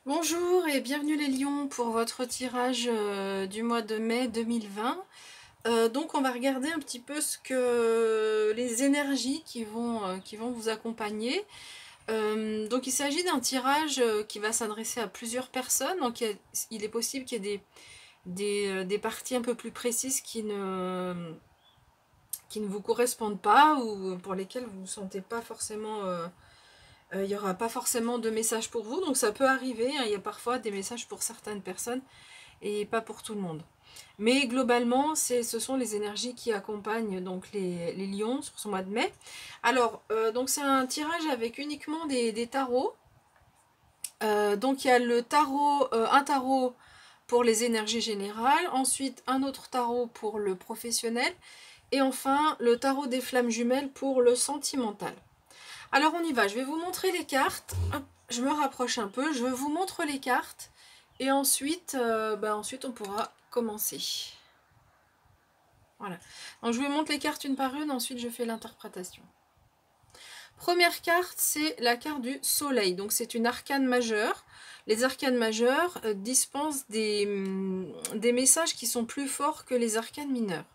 Bonjour et bienvenue les lions pour votre tirage du mois de mai 2020. Donc on va regarder un petit peu ce que les énergies qui vont vous accompagner. Donc il s'agit d'un tirage qui va s'adresser à plusieurs personnes. Donc il est possible qu'il y ait des parties un peu plus précises qui ne vous correspondent pas ou pour lesquelles vous ne vous sentez pas forcément... il n'y aura pas forcément de message pour vous, donc ça peut arriver, hein, il y a parfois des messages pour certaines personnes et pas pour tout le monde. Mais globalement, ce sont les énergies qui accompagnent donc les lions sur ce mois de mai. Alors, donc c'est un tirage avec uniquement des tarots. Donc il y a un tarot pour les énergies générales, ensuite un autre tarot pour le professionnel, et enfin le tarot des flammes jumelles pour le sentimental. Alors on y va, je vais vous montrer les cartes. Hop, je me rapproche un peu, je vous montre les cartes et ensuite, ensuite on pourra commencer. Voilà. Donc je vous montre les cartes une par une, ensuite je fais l'interprétation. Première carte, c'est la carte du soleil. Donc c'est une arcane majeure. Les arcanes majeures dispensent des messages qui sont plus forts que les arcanes mineures.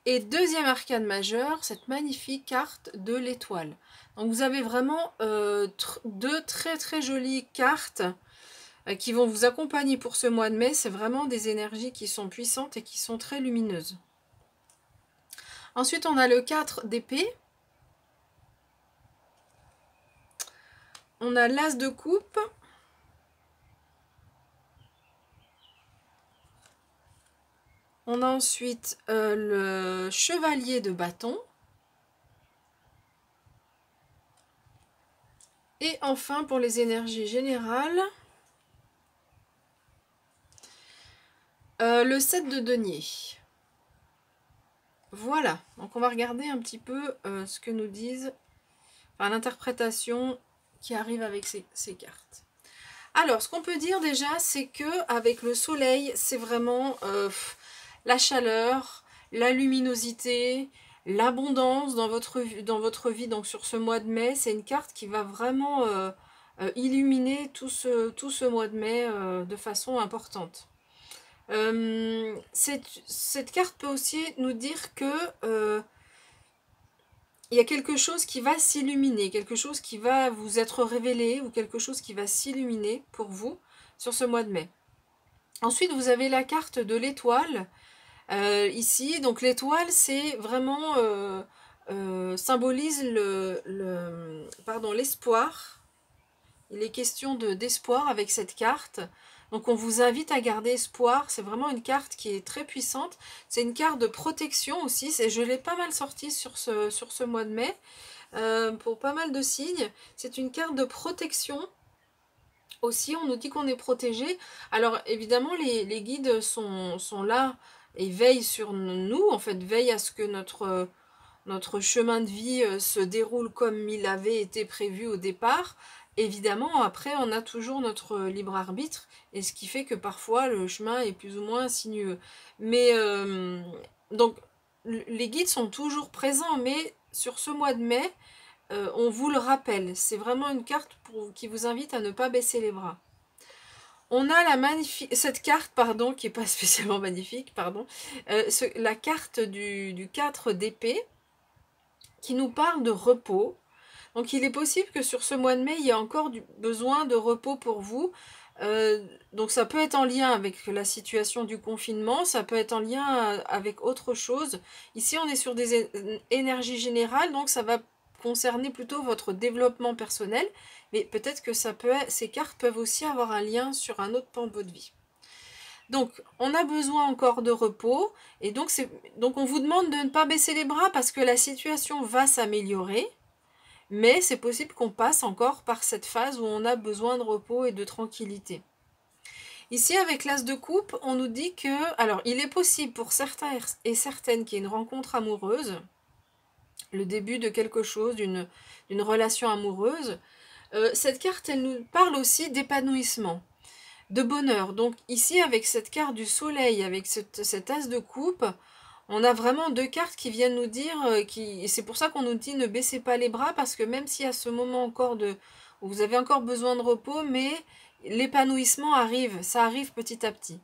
Et deuxième arcane majeure, cette magnifique carte de l'étoile. Donc vous avez vraiment deux très très jolies cartes qui vont vous accompagner pour ce mois de mai. C'est vraiment des énergies qui sont puissantes et qui sont très lumineuses. Ensuite, on a le 4 d'épée. On a l'as de coupe. On a ensuite le chevalier de bâton. Et enfin, pour les énergies générales, le 7 de denier. Voilà, donc on va regarder un petit peu ce que nous disent, enfin, l'interprétation qui arrive avec ces cartes. Alors, ce qu'on peut dire déjà, c'est que avec le soleil, c'est vraiment la chaleur, la luminosité, l'abondance dans votre vie. Donc sur ce mois de mai, c'est une carte qui va vraiment illuminer tout ce mois de mai de façon importante. Cette carte peut aussi nous dire que il y a quelque chose qui va s'illuminer, quelque chose qui va vous être révélé ou quelque chose qui va s'illuminer pour vous sur ce mois de mai. Ensuite, vous avez la carte de l'étoile ici. Donc l'étoile, c'est vraiment symbolise l'espoir. Il est question d'espoir avec cette carte. Donc on vous invite à garder espoir. C'est vraiment une carte qui est très puissante. C'est une carte de protection aussi. Je l'ai pas mal sortie sur ce mois de mai. Pour pas mal de signes. C'est une carte de protection. Aussi, on nous dit qu'on est protégé. Alors évidemment, les guides sont là et veillent sur nous. En fait, veillent à ce que notre chemin de vie se déroule comme il avait été prévu au départ. Évidemment, après, on a toujours notre libre arbitre, et ce qui fait que parfois le chemin est plus ou moins sinueux. Mais donc, les guides sont toujours présents, mais sur ce mois de mai, on vous le rappelle. C'est vraiment une carte qui vous invite à ne pas baisser les bras. On a cette carte, pardon, qui n'est pas spécialement magnifique, pardon, la carte du 4 d'épée, qui nous parle de repos. Donc il est possible que sur ce mois de mai, il y ait encore besoin de repos pour vous. Donc ça peut être en lien avec la situation du confinement, ça peut être en lien avec autre chose. Ici, on est sur des énergies générales, donc ça va concerner plutôt votre développement personnel, mais peut-être que ces cartes peuvent aussi avoir un lien sur un autre pan de votre vie. Donc, on a besoin encore de repos, et donc on vous demande de ne pas baisser les bras parce que la situation va s'améliorer, mais c'est possible qu'on passe encore par cette phase où on a besoin de repos et de tranquillité. Ici, avec l'as de coupe, on nous dit que, alors, il est possible pour certains et certaines qu'il y ait une rencontre amoureuse, le début de quelque chose, d'une relation amoureuse. Cette carte, elle nous parle aussi d'épanouissement, de bonheur. Donc ici, avec cette carte du soleil, avec cet as de coupe, on a vraiment deux cartes qui viennent nous dire, c'est pour ça qu'on nous dit ne baissez pas les bras, parce que même si à ce moment encore où vous avez encore besoin de repos, mais l'épanouissement arrive, ça arrive petit à petit.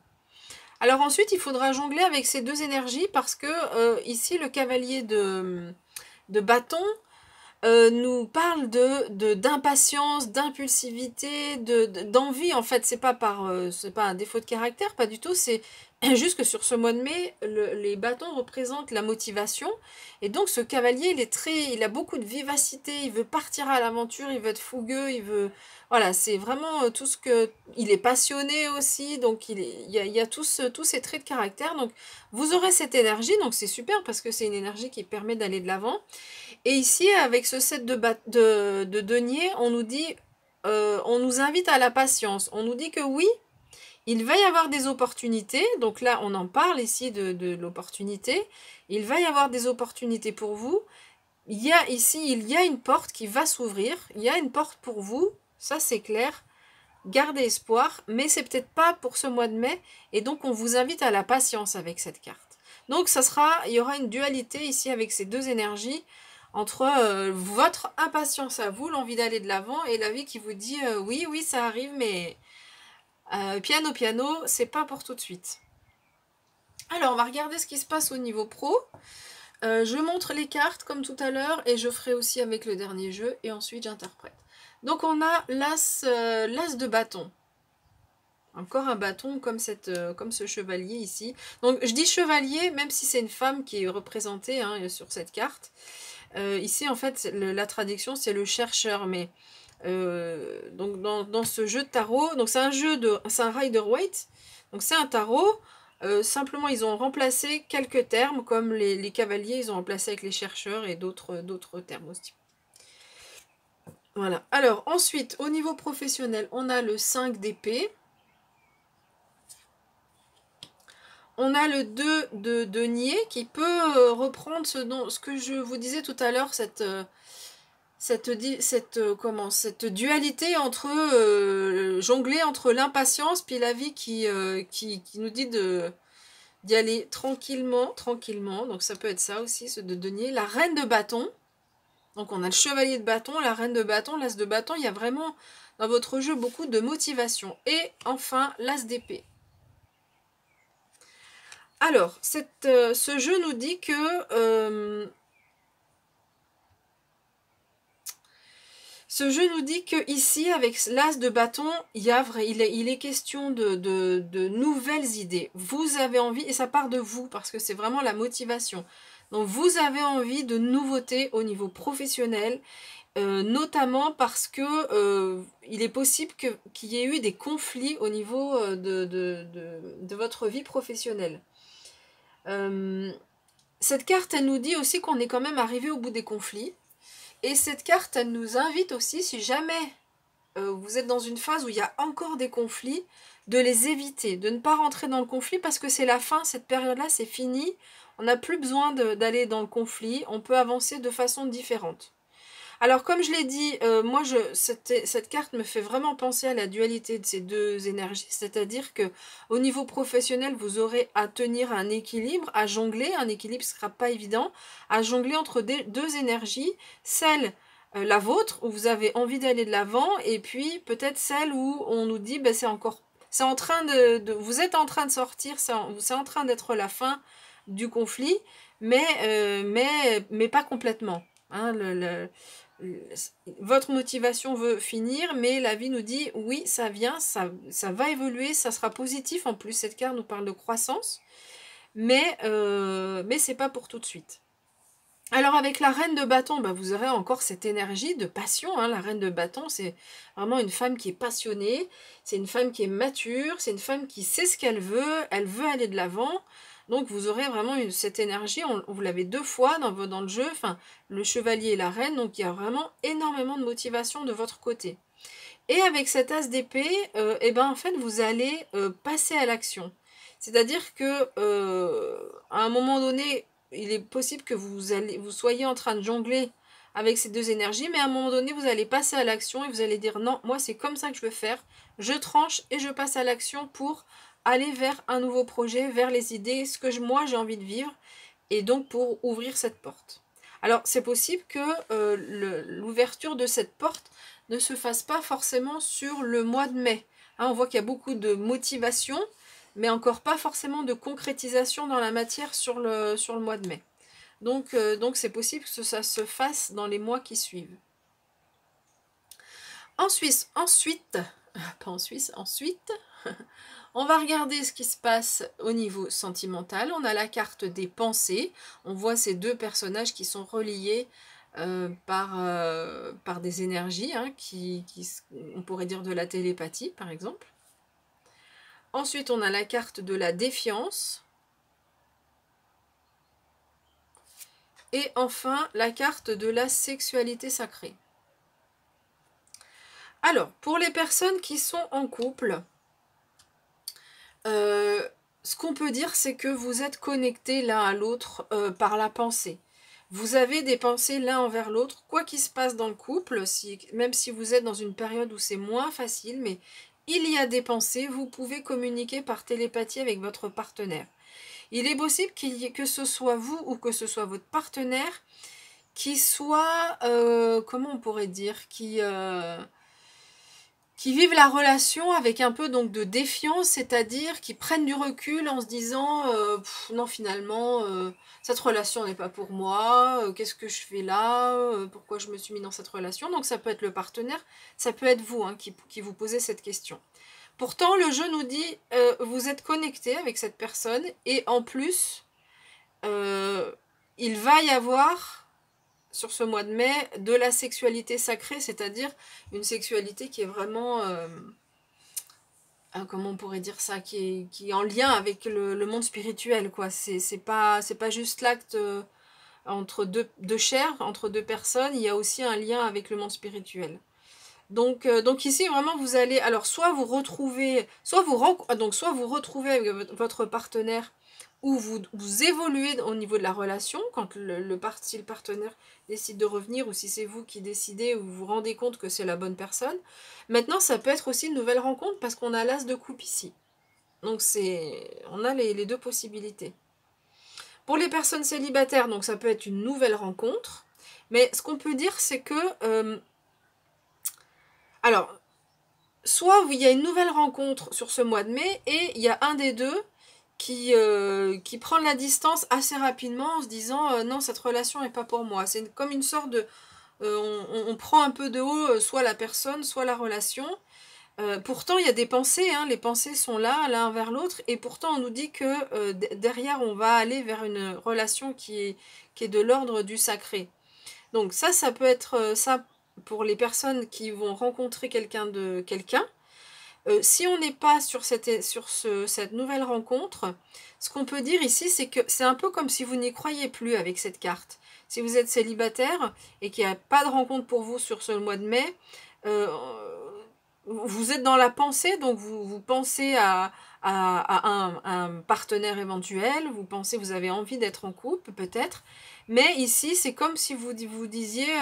Alors ensuite, il faudra jongler avec ces deux énergies parce que ici, le cavalier de bâton nous parle d'impatience, d'impulsivité, d'envie. En fait, c'est pas un défaut de caractère, pas du tout. C'est juste que sur ce mois de mai, les bâtons représentent la motivation. Et donc, ce cavalier, il a beaucoup de vivacité. Il veut partir à l'aventure, il veut être fougueux, voilà, c'est vraiment tout ce que... Il est passionné aussi, donc il y a tous ces traits de caractère. Donc, vous aurez cette énergie, donc c'est super parce que c'est une énergie qui permet d'aller de l'avant. Et ici, avec ce set de deniers, on nous dit, on nous invite à la patience. On nous dit que oui, il va y avoir des opportunités. Donc là, on en parle ici de l'opportunité. Il va y avoir des opportunités pour vous. Il y a une porte qui va s'ouvrir. Il y a une porte pour vous. Ça, c'est clair. Gardez espoir. Mais c'est peut-être pas pour ce mois de mai. Et donc, on vous invite à la patience avec cette carte. Donc, il y aura une dualité ici avec ces deux énergies entre votre impatience à vous, l'envie d'aller de l'avant, et la vie qui vous dit oui, oui, ça arrive, mais piano, piano, c'est pas pour tout de suite. Alors, on va regarder ce qui se passe au niveau pro. Je montre les cartes comme tout à l'heure, et je ferai aussi avec le dernier jeu, et ensuite j'interprète. Donc, on a l'as de bâton. Encore un bâton comme ce chevalier ici. Donc, je dis chevalier, même si c'est une femme qui est représentée sur cette carte. Ici, en fait, la traduction, c'est le chercheur, mais donc dans ce jeu de tarot, donc c'est un Rider-Waite, donc c'est un tarot, simplement ils ont remplacé quelques termes, comme les cavaliers, ils ont remplacé avec les chercheurs et d'autres termes aussi. Voilà, alors ensuite, au niveau professionnel, on a le 5 d'épée, on a le 2 de denier qui peut reprendre ce que je vous disais tout à l'heure, cette dualité entre jongler entre l'impatience puis la vie qui nous dit d'y aller tranquillement, donc ça peut être ça aussi, ce de denier, la reine de bâton, donc on a le chevalier de bâton, la reine de bâton, l'as de bâton, il y a vraiment dans votre jeu beaucoup de motivation, et enfin l'as d'épée. Alors, ce jeu nous dit que ce jeu nous dit que ici, avec l'as de bâton, il est question de nouvelles idées. Vous avez envie, et ça part de vous, parce que c'est vraiment la motivation. Donc vous avez envie de nouveautés au niveau professionnel, notamment parce que il est possible qu'il y ait eu des conflits au niveau de votre vie professionnelle. Cette carte, elle nous dit aussi qu'on est quand même arrivé au bout des conflits. Et cette carte, elle nous invite aussi, si jamais vous êtes dans une phase où il y a encore des conflits, de les éviter, de ne pas rentrer dans le conflit parce que c'est la fin, cette période-là, c'est fini. On n'a plus besoin d'aller dans le conflit, on peut avancer de façon différente. Alors comme je l'ai dit, moi cette carte me fait vraiment penser à la dualité de ces deux énergies, c'est-à-dire que au niveau professionnel, vous aurez à tenir un équilibre, à jongler, un équilibre ne sera pas évident, à jongler entre deux énergies, celle, la vôtre, où vous avez envie d'aller de l'avant, et puis peut-être celle où on nous dit, ben, c'est en train vous êtes en train de sortir, c'est en train d'être la fin du conflit, mais pas complètement. Hein, votre motivation veut finir, mais la vie nous dit oui, ça vient, ça va évoluer, ça sera positif. En plus, cette carte nous parle de croissance, mais c'est pas pour tout de suite. Alors avec la reine de bâton, bah, vous aurez encore cette énergie de passion. Hein. La reine de bâton, c'est vraiment une femme qui est passionnée, c'est une femme qui est mature, c'est une femme qui sait ce qu'elle veut aller de l'avant. Donc vous aurez vraiment cette énergie, vous l'avez deux fois dans le jeu, enfin le chevalier et la reine, donc il y a vraiment énormément de motivation de votre côté. Et avec cet as d'épée, et ben en fait vous allez passer à l'action. C'est-à-dire que à un moment donné, il est possible que vous soyez en train de jongler avec ces deux énergies, mais à un moment donné, vous allez passer à l'action et vous allez dire non, moi c'est comme ça que je veux faire, je tranche et je passe à l'action pour aller vers un nouveau projet, vers les idées, ce que moi j'ai envie de vivre, et donc pour ouvrir cette porte. Alors c'est possible que l'ouverture de cette porte ne se fasse pas forcément sur le mois de mai. Hein, on voit qu'il y a beaucoup de motivation, mais encore pas forcément de concrétisation dans la matière sur le mois de mai. Donc c'est possible que ça se fasse dans les mois qui suivent. Ensuite, pas en Suisse, ensuite, on va regarder ce qui se passe au niveau sentimental. On a la carte des pensées. On voit ces deux personnages qui sont reliés par des énergies, hein, on pourrait dire de la télépathie, par exemple. Ensuite, on a la carte de la défiance. Et enfin, la carte de la sexualité sacrée. Alors, pour les personnes qui sont en couple, ce qu'on peut dire, c'est que vous êtes connectés l'un à l'autre par la pensée. Vous avez des pensées l'un envers l'autre, quoi qu'il se passe dans le couple, même si vous êtes dans une période où c'est moins facile, mais il y a des pensées, vous pouvez communiquer par télépathie avec votre partenaire. Il est possible que ce soit vous ou que ce soit votre partenaire qui soit, comment on pourrait dire, qui vivent la relation avec un peu donc de défiance, c'est-à-dire qui prennent du recul en se disant non finalement cette relation n'est pas pour moi, qu'est-ce que je fais là, pourquoi je me suis mis dans cette relation. Donc ça peut être le partenaire, ça peut être vous hein, qui vous posez cette question. Pourtant le jeu nous dit vous êtes connecté avec cette personne et en plus il va y avoir sur ce mois de mai, de la sexualité sacrée, c'est-à-dire une sexualité qui est vraiment, comment on pourrait dire ça, qui est en lien avec le monde spirituel, quoi. C'est pas juste l'acte entre deux chairs, entre deux personnes, il y a aussi un lien avec le monde spirituel. Donc ici, vraiment, vous allez, alors soit vous retrouvez avec votre partenaire ou vous évoluez au niveau de la relation, quand si le partenaire décide de revenir, ou si c'est vous qui décidez, ou vous vous rendez compte que c'est la bonne personne. Maintenant, ça peut être aussi une nouvelle rencontre, parce qu'on a l'as de coupe ici. Donc on a les deux possibilités. Pour les personnes célibataires, donc ça peut être une nouvelle rencontre, mais ce qu'on peut dire, c'est que... alors, soit il y a une nouvelle rencontre sur ce mois de mai, et il y a un des deux qui prend la distance assez rapidement en se disant non, cette relation n'est pas pour moi. C'est comme une sorte de... on prend un peu de haut soit la personne, soit la relation. Pourtant, il y a des pensées, hein, les pensées sont là, l'un vers l'autre, et pourtant on nous dit que derrière, on va aller vers une relation qui est de l'ordre du sacré. Donc ça peut être ça pour les personnes qui vont rencontrer quelqu'un. Si on n'est pas sur cette nouvelle rencontre, ce qu'on peut dire ici, c'est que c'est un peu comme si vous n'y croyez plus avec cette carte. Si vous êtes célibataire et qu'il n'y a pas de rencontre pour vous sur ce mois de mai, vous êtes dans la pensée, donc vous pensez à un partenaire éventuel, vous avez envie d'être en couple peut-être, mais ici c'est comme si vous disiez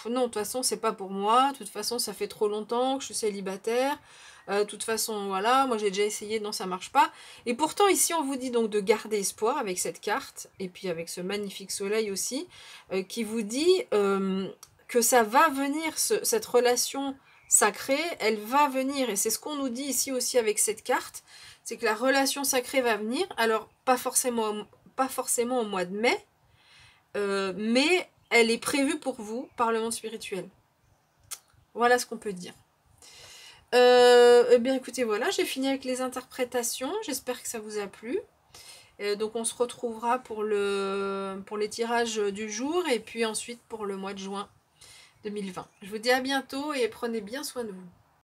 non, de toute façon c'est pas pour moi, de toute façon ça fait trop longtemps que je suis célibataire, de toute façon voilà, moi j'ai déjà essayé, non ça marche pas. Et pourtant ici on vous dit donc de garder espoir avec cette carte, et puis avec ce magnifique soleil aussi, qui vous dit que ça va venir, cette relation sacrée, elle va venir, et c'est ce qu'on nous dit ici aussi avec cette carte, c'est que la relation sacrée va venir, alors pas forcément au mois de mai, mais elle est prévue pour vous par le monde spirituel. Voilà ce qu'on peut dire. Eh bien écoutez, voilà, j'ai fini avec les interprétations, j'espère que ça vous a plu. Donc on se retrouvera pour les tirages du jour, et puis ensuite pour le mois de juin 2020. Je vous dis à bientôt et prenez bien soin de vous.